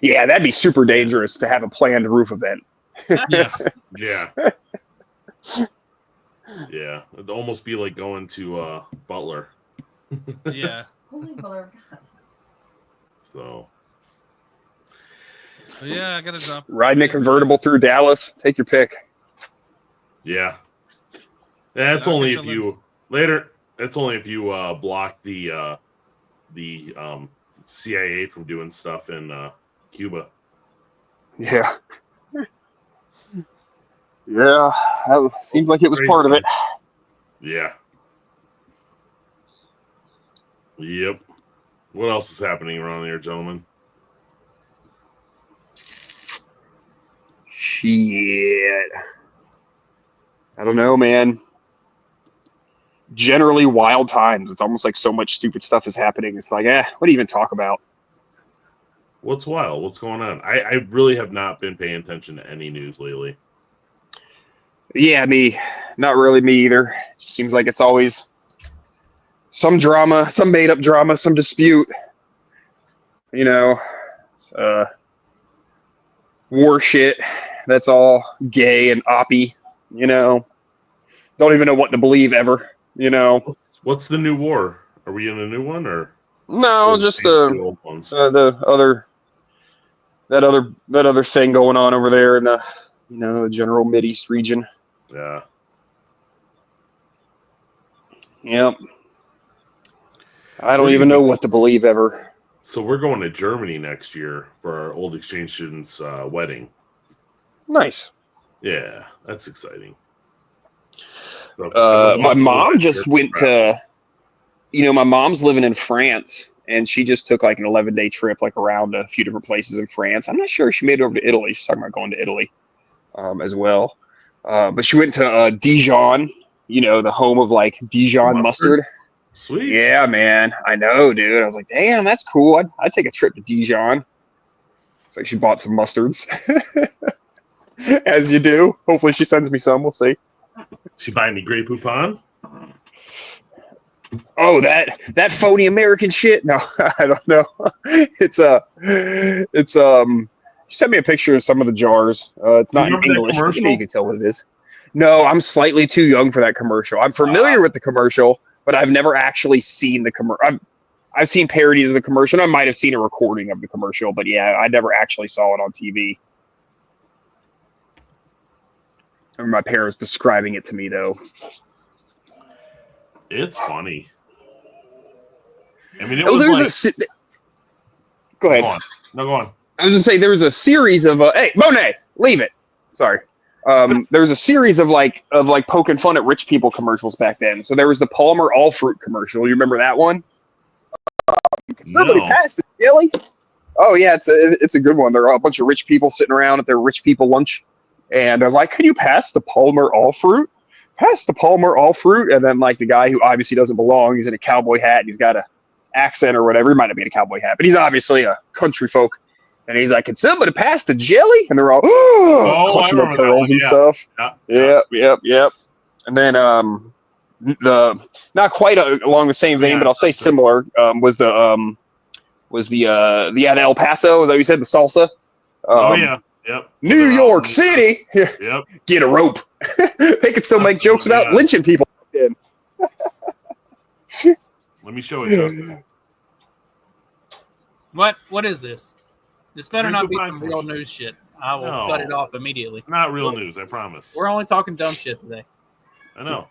yeah, that'd be super dangerous to have a planned roof event. Yeah. Yeah. Yeah. It'd almost be like going to Butler. Yeah. Holy mother of God. So yeah, I got to drop. Riding a convertible through Dallas, take your pick. Yeah. That's only if you later. That's only if you block the CIA from doing stuff in Cuba. Yeah. Yeah, that seems like it was part of it. Yeah. Yep. What else is happening around here, gentlemen? Shit. I don't know, man. Generally wild times. It's almost like so much stupid stuff is happening. It's like, what do you even talk about? What's wild? What's going on? I really have not been paying attention to any news lately. Yeah, not really me either. It seems like it's always some drama, some made up drama, some dispute. War shit. That's all gay and oppy, Don't even know what to believe ever, What's the new war? Are we in a new one or? No, just the other thing going on over there in the general Mideast region. Yeah. Yep. I don't even know what to believe ever. So we're going to Germany next year for our old exchange students' wedding. Nice. Yeah, that's exciting. So, my mom just went to, my mom's living in France, and she just took like an 11-day trip, like around a few different places in France. I'm not sure if she made it over to Italy. She's talking about going to Italy as well. But she went to Dijon, the home of like Dijon mustard. Sweet. Yeah, man. I know, dude. I was like, damn, that's cool. I'd take a trip to Dijon. It's like she bought some mustards. As you do. Hopefully she sends me some. We'll see. She buy any Grey Poupon? Oh, that phony American shit? No, I don't know. She sent me a picture of some of the jars. It's not in English, but you can tell what it is. No, I'm slightly too young for that commercial. I'm familiar with the commercial, but I've never actually seen the commercial. I've seen parodies of the commercial. I might have seen a recording of the commercial, but yeah, I never actually saw it on TV. I remember my parents describing it to me, though. It's funny. I mean, it was like... Go ahead. Go on. No, go on. I was going to say, there was a series of... hey, Monet, leave it. Sorry. There's a series of like poking fun at rich people commercials back then. So there was the Palmer All Fruit commercial. You remember that one? Somebody passed the jelly. Oh yeah, it's a good one. There are a bunch of rich people sitting around at their rich people lunch, and they're like, "Can you pass the Palmer All Fruit? Pass the Palmer All Fruit." And then like the guy who obviously doesn't belong, he's in a cowboy hat and he's got a accent or whatever. He might not be in a cowboy hat, but he's obviously a country folk. And he's like, "Can somebody pass the jelly?" And they're all clutching their pearls and stuff. Yep. And then the not quite along the same vein, but I'll say similar was the El Paso, though you said the salsa. New York City. Yep. Get a rope. They could still make jokes about lynching people. Let me show it, Justin. What is this? This better not be some real news shit. I will cut it off immediately. Not real news, I promise. We're only talking dumb shit today. I know.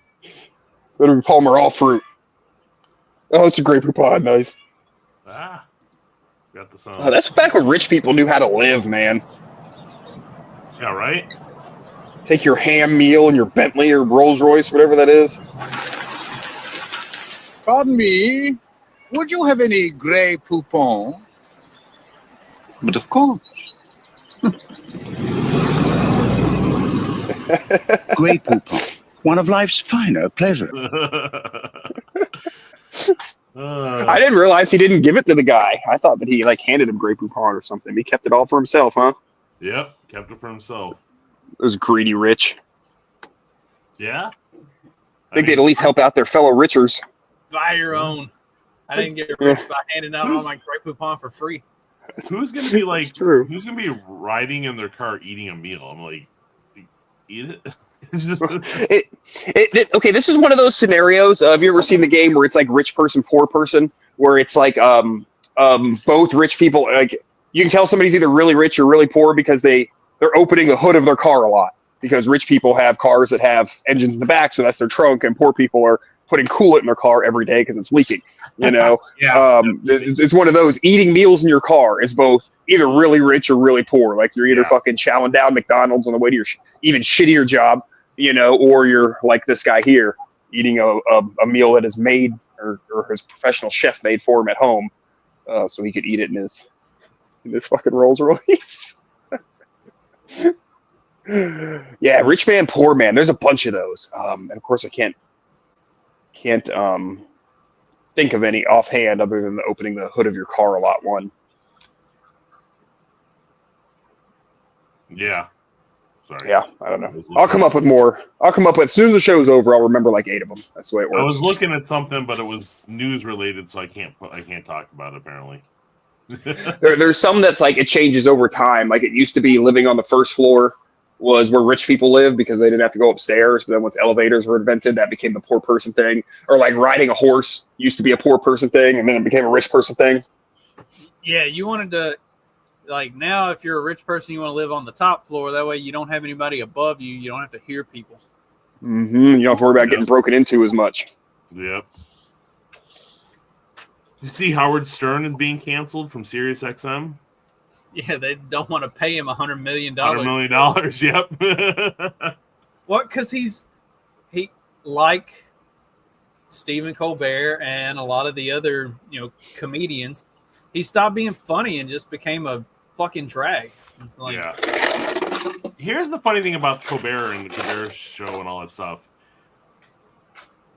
Better be Palmer All Fruit. Oh, it's a grape pod. Nice. Got the song. Oh, that's back when rich people knew how to live, man. Yeah, right? Take your ham meal and your Bentley or Rolls Royce, whatever that is. Pardon me. Would you have any Grey Poupon? But of course. Grey Poupon. One of life's finer pleasures. I didn't realize he didn't give it to the guy. I thought that he like handed him Grey Poupon or something. He kept it all for himself, huh? Yep, kept it for himself. It was greedy rich. Yeah? I think they'd at least help out their fellow richers. Buy your own. I didn't get rich by handing out all my Grey Poupon for free. Who's gonna be like? Who's gonna be riding in their car eating a meal? I'm like, eat it. It's just okay. This is one of those scenarios. Have you ever seen the game where it's like rich person, poor person, where it's like both rich people? Like you can tell somebody's either really rich or really poor because they're opening the hood of their car a lot. Because rich people have cars that have engines in the back, so that's their trunk, and poor people are putting coolant in their car every day because it's leaking. You know, it's one of those. Eating meals in your car is both either really rich or really poor. Like you're either fucking chowing down McDonald's on the way to your even shittier job, you know, or you're like this guy here eating a meal that is made or his professional chef made for him at home, so he could eat it in his fucking Rolls Royce. Yeah, rich man, poor man. There's a bunch of those, and of course I can't think of any offhand other than the opening the hood of your car a lot one. Yeah. Sorry. Yeah, I don't know. I'll come up with more. As soon as the show's over, I'll remember like 8 of them. That's the way it works. I was looking at something, but it was news related, so I can't talk about it apparently. There's some that's like it changes over time. Like it used to be living on the first floor was where rich people live because they didn't have to go upstairs. But then once elevators were invented, that became the poor person thing. Or like riding a horse used to be a poor person thing, and then it became a rich person thing. Yeah, you wanted to, like now if you're a rich person, you want to live on the top floor. That way you don't have anybody above you. You don't have to hear people. Mm-hmm. You don't have to worry about getting broken into as much. Yep. You see Howard Stern is being canceled from SiriusXM? Yeah, they don't want to pay him $100 million. $100 million, yep. What? Because he like Stephen Colbert and a lot of the other comedians, he stopped being funny and just became a fucking drag. It's like, yeah. Here's the funny thing about Colbert and the Colbert Show and all that stuff.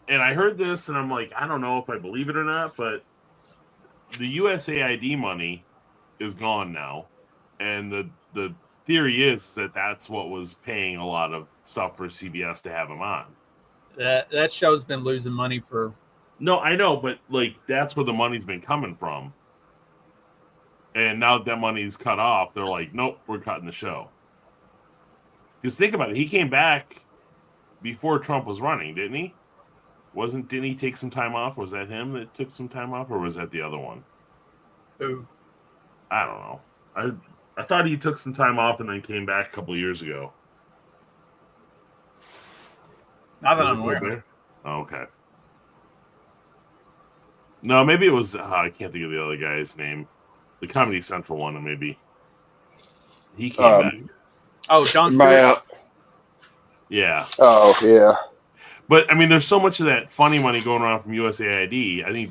And I heard this, and I'm like, I don't know if I believe it or not, but the USAID money is gone now, and the theory is that that's what was paying a lot of stuff for CBS to have him on. That show's been losing money for. No, I know, but like that's where the money's been coming from. And now that money's cut off, they're like, nope, we're cutting the show. Because think about it, he came back before Trump was running, didn't he? Didn't he take some time off? Was that him that took some time off, or was that the other one? Who? I don't know. I thought he took some time off and then came back a couple of years ago. Not that I'm aware. Oh, okay. No, maybe it was. I can't think of the other guy's name. The Comedy Central one, maybe. He came back. Oh, John Stewart. Yeah. Oh, yeah. But I mean, there's so much of that funny money going around from USAID. I think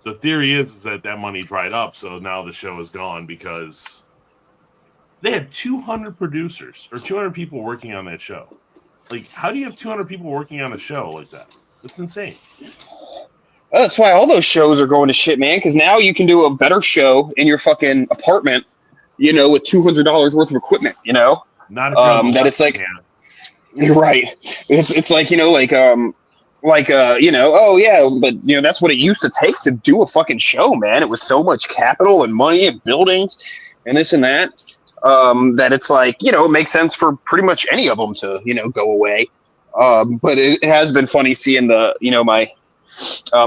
the theory is that money dried up, so now the show is gone because they had 200 producers or 200 people working on that show. Like, how do you have 200 people working on a show like that? That's insane. That's why all those shows are going to shit, man. Because now you can do a better show in your fucking apartment, with $200 worth of equipment. Not if you're that it's like, you're right. It's like oh yeah, but that's what it used to take to do a fucking show, man. It was so much capital and money and buildings and this and that. That it's like, it makes sense for pretty much any of them to, go away. But it has been funny seeing the, my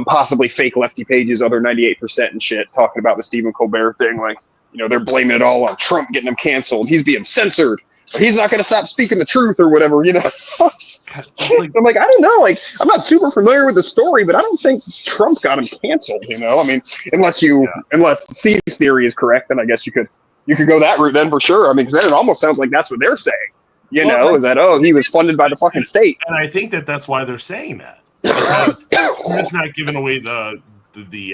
possibly fake lefty pages, other 98% and shit, talking about the Stephen Colbert thing. Like, they're blaming it all on Trump getting him canceled. He's being censored. Or he's not going to stop speaking the truth or whatever, I'm like, I don't know. Like, I'm not super familiar with the story, but I don't think Trump got him canceled, I mean, unless Steve's theory is correct, then I guess you could go that route then for sure. I mean, 'cause then it almost sounds like that's what they're saying, is that, he was funded by the fucking state. And I think that's why they're saying that. They're just not giving away the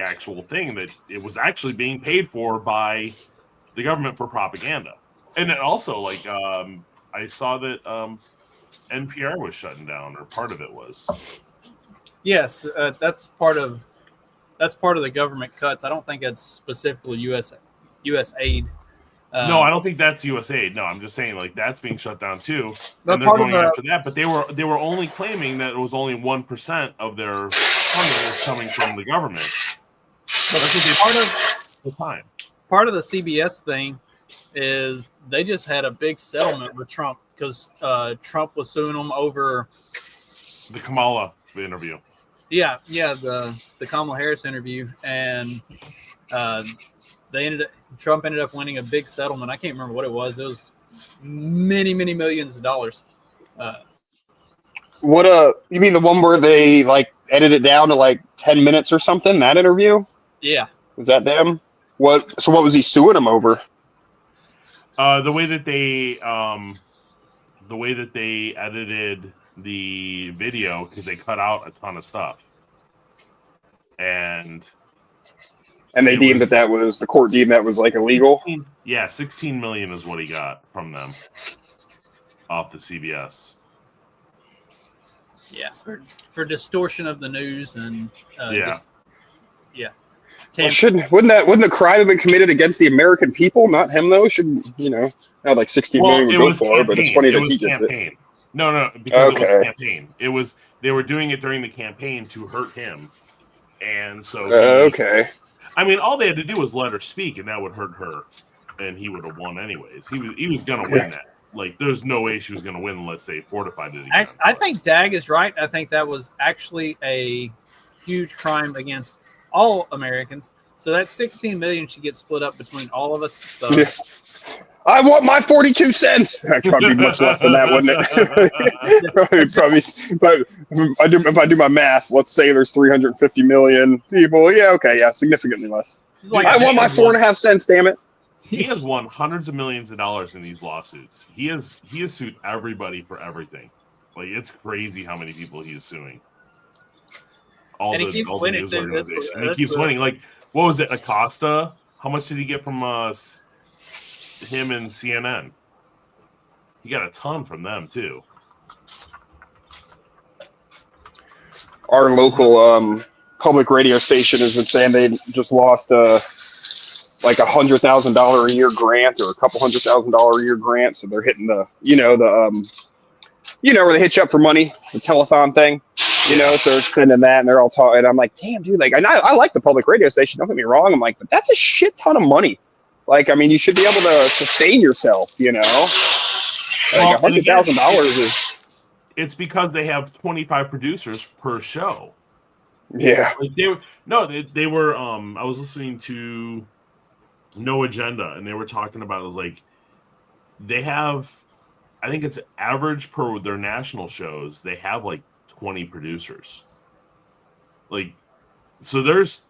actual thing, that it was actually being paid for by the government for propaganda. And it also, like, I saw that NPR was shutting down, or part of it was. Yes, that's part of the government cuts. I don't think it's specifically U.S. aid. No, I don't think that's USAID. No, I'm just saying, like, that's being shut down too, But and they're going after that. But they were only claiming that it was only 1% of their funding is coming from the government. That's what they part of the CBS thing is they just had a big settlement with Trump because Trump was suing them over the Kamala interview. Yeah, the Kamala Harris interview, and Trump ended up winning a big settlement. I can't remember what it was. It was many, many millions of dollars. You mean the one where they like edited it down to like 10 minutes or something? That interview? Yeah. Was that them? What was he suing them over? The way that they edited the video, because they cut out a ton of stuff, and they deemed that was the court deemed that was like illegal. 16 million is what he got from them off the CBS. Yeah, for distortion of the news and Wouldn't the crime have been committed against the American people, not him though? Shouldn't not like 16 million would go for, but it's funny that he gets it. No, because it was a campaign. They were doing it during the campaign to hurt him, and so I mean, all they had to do was let her speak, and that would hurt her, and he would have won anyways. He was gonna win that. Like, there's no way she was gonna win unless they fortified it again. I think Dag is right. I think that was actually a huge crime against all Americans. So that 16 million should get split up between all of us. So. Yeah. I want my 42 cents. Actually, probably be much less than that, wouldn't it? Probably, but if I do my math, let's say there's 350 million people. Yeah, okay, yeah, significantly less. I want my 4.5 cents. Damn it! He has won hundreds of millions of dollars in these lawsuits. He has sued everybody for everything. Like, it's crazy how many people he is suing. All the news organizations. And he keeps winning. Like, what was it, Acosta? How much did he get from him and CNN? He got a ton from them too. Our local public radio station has been saying they just lost like $100,000 a year grant, or a couple $100,000 a year grant. So they're hitting the where they hit you up for money, the telethon thing. So they're spending that, and they're all talking. And I'm like, damn, dude. Like, I like the public radio station. Don't get me wrong. I'm like, but that's a shit ton of money. Like, I mean, you should be able to sustain yourself. Like, $100,000 is. It's because they have 25 producers per show. Yeah. Like, they were. I was listening to No Agenda, and they were talking about it. Was like, they have, I think it's average per their national shows. They have like 20 producers. Like, so there's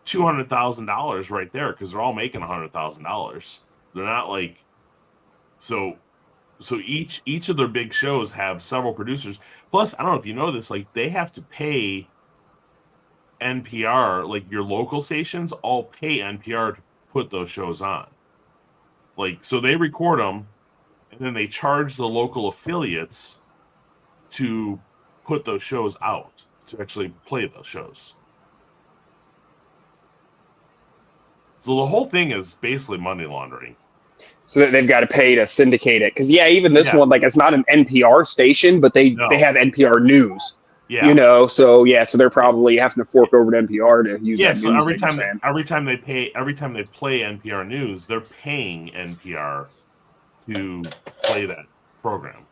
$200,000 right there, because they're all making $100,000. They're not like, so so each of their big shows have several producers. Plus, I don't know if you know this, like they have to pay NPR, like your local stations all pay NPR to put those shows on. Like, so they record them and then they charge the local affiliates to put those shows out, to actually play those shows. So the whole thing is basically money laundering. So that they've got to pay to syndicate it. Because even this one, like it's not an NPR station, but they have NPR news. Yeah. You know, so they're probably having to fork over to NPR to use that so news. every time they play NPR news, they're paying NPR to play that program.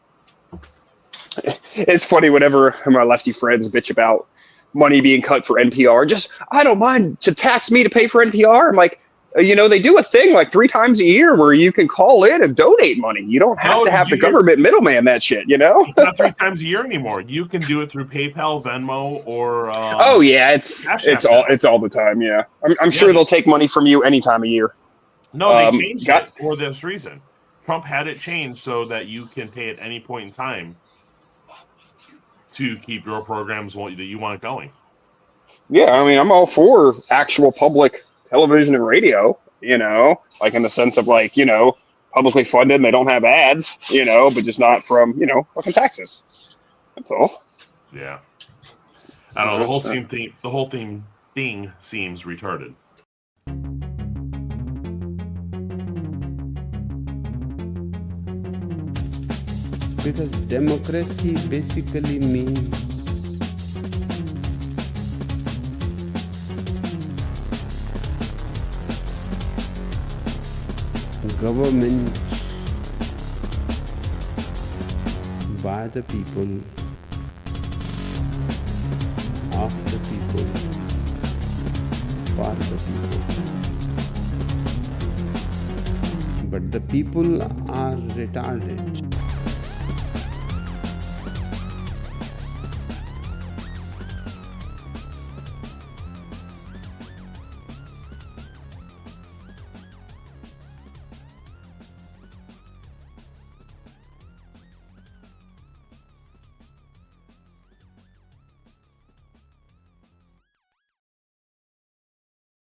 It's funny whenever my lefty friends bitch about money being cut for NPR. I don't mind to tax me to pay for NPR. I'm like, they do a thing like 3 times a year where you can call in and donate money. You don't have to have the government middleman that shit, It's not 3 times a year anymore. You can do it through PayPal, Venmo, or it's all the time. Yeah, I'm sure they'll take money from you any time of year. No, they changed it for this reason. Trump had it changed so that you can pay at any point in time to keep your programs that you want going. Yeah, I mean, I'm all for actual public television and radio, like in the sense of like, publicly funded and they don't have ads, but just not from, fucking taxes. That's all. Yeah. I don't know, the whole thing seems retarded. Because democracy basically means government by the people, of the people, for the people. But the people are retarded.